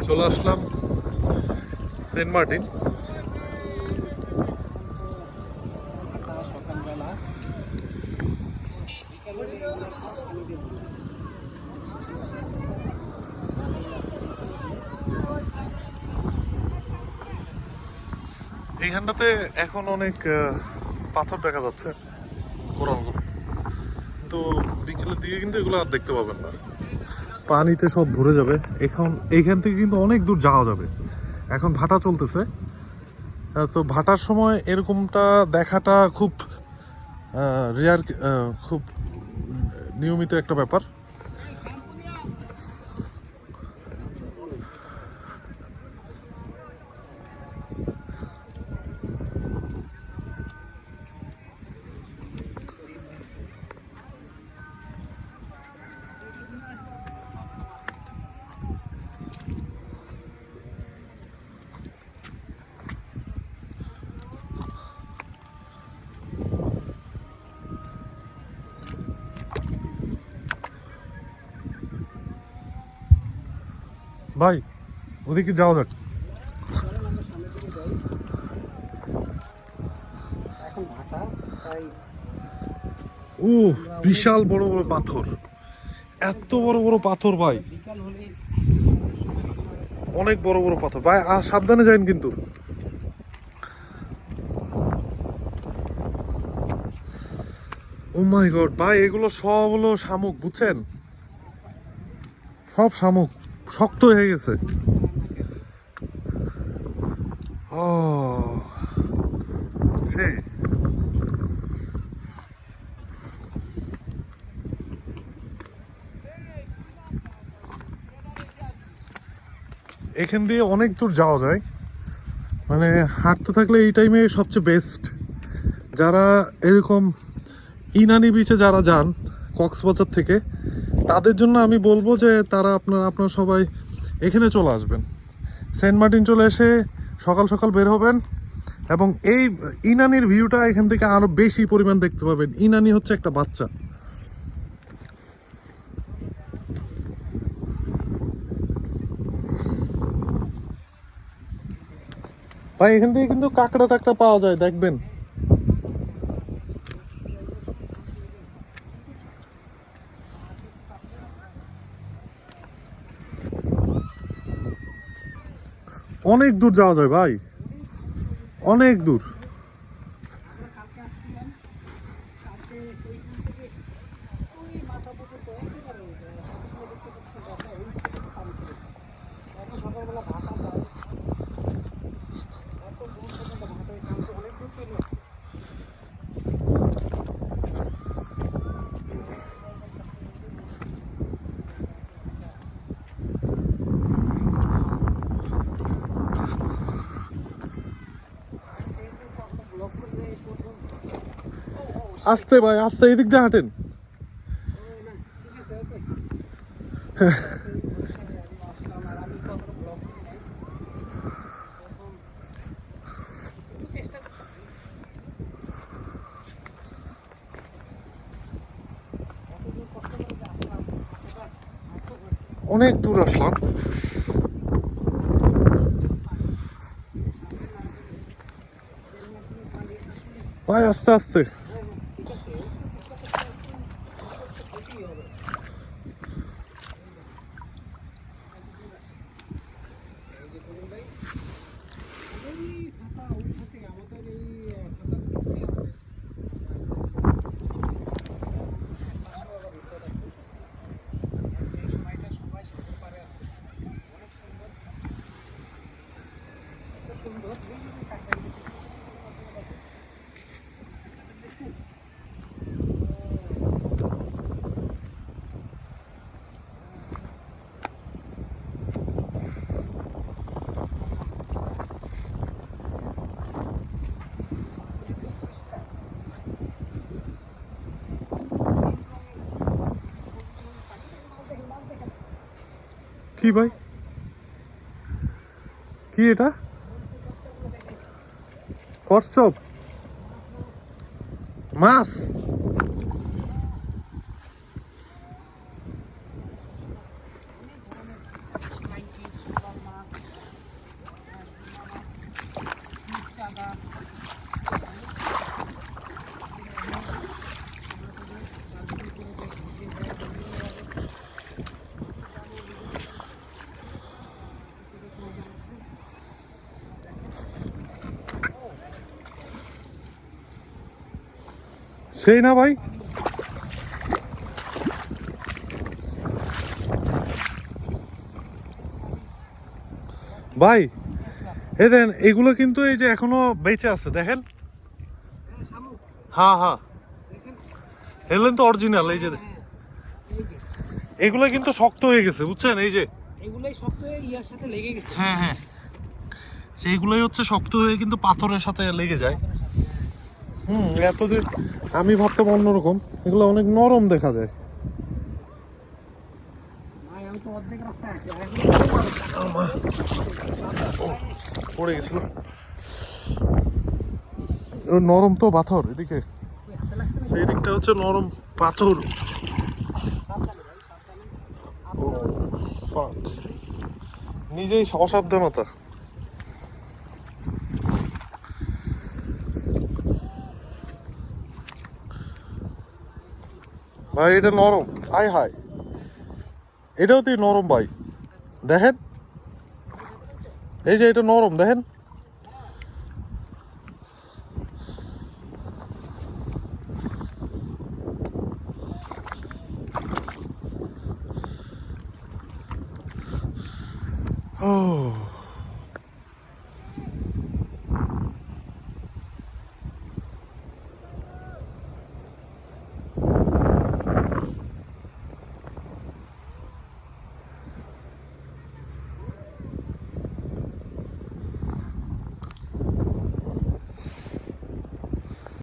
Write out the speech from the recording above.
চলে আসলাম Saint Martin. সকালবেলা এইখানটাতে এখন অনেক পাথর দেখা যাচ্ছে, কোরালগুলো, কিন্তু বিকেলের দিকে কিন্তু এগুলো আর দেখতে পাবেন না, পানিতে সব ভরে যাবে। এইখান থেকে কিন্তু অনেক দূর যাওয়া যাবে। এখন ভাটা চলতেছে, তো ভাটার সময় এরকমটা দেখাটা খুব রেয়ার, খুব নিয়মিত একটা ব্যাপার। ভাই ওদিকে যাওয়া যাক। ও বিশাল বড় বড় পাথর, এত বড় বড় পাথর ভাই, অনেক বড় বড় পাথর ভাই, সাবধানে যাইন কিন্তু। ও মাই গড ভাই, এগুলো সব হলো শামুক, বুঝছেন, সব শামুক, শক্ত হয়ে গেছে। ও সেই এখান দিয়ে অনেক দূর যাওয়া যায়, মানে হাঁটতে থাকলে এই টাইমে সবচেয়ে বেস্ট। যারা এরকম ইনানি বিচে যারা যান কক্সবাজার থেকে, তাদের জন্য আমি বলবো যে তারা আপনারা সবাই এখানে চলে আসবেন, সেন্ট মার্টিন চলে এসে সকাল সকাল বের হবেন, এবং এই ইনানির ভিউটা এখান থেকে আরো বেশি পরিমাণ দেখতে পাবেন। ইনানি হচ্ছে একটা বাচ্চা। ভাই এখান থেকে কিন্তু কাঁকড়া টাকড়া পাওয়া যায়, দেখবেন। অনেক দূর যাওয়া যায় ভাই, অনেক দূর। আস্তে ভাই আস্তে, এদিক দিয়ে হাঁটেন। অনেক দূর আসলাম ভাই, আস্তে আস্তে। কি ভাই, কি এটা? কচ্ছপ মাছ? সেই না ভাই, ভাই এই দেখেন এগুলো কিন্তু এই যে এখনো বেঁচে আছে দেখেন। হ্যাঁ হ্যাঁ, এগুলো তো অরিজিনাল। এই যে এগুলো কিন্তু শক্ত হয়ে গেছে বুঝছেন, এই যে এগুলাই শক্ত হয়ে ইয়ার সাথে লেগে গেছে। হ্যাঁ হ্যাঁ, সেইগুলোই হচ্ছে শক্ত হয়ে কিন্তু পাথরের সাথে লেগে যায়। এতদিন আমি ভাবতাম অন্যরকম, এগুলো অনেক নরম দেখা যায়। ভাই আমি তো অর্ধেক রাস্তায় আছি, পড়ে গেছিল, নরম তো পাথর এদিকে, সেই দিকটা হচ্ছে নরম পাথর। ও fuck, নিজেই অসাবধানতা। ভাই এটা নরম, আয় হায়, এটাও তো নরম ভাই, দেখেন এই যে এটা নরম দেখেন। ও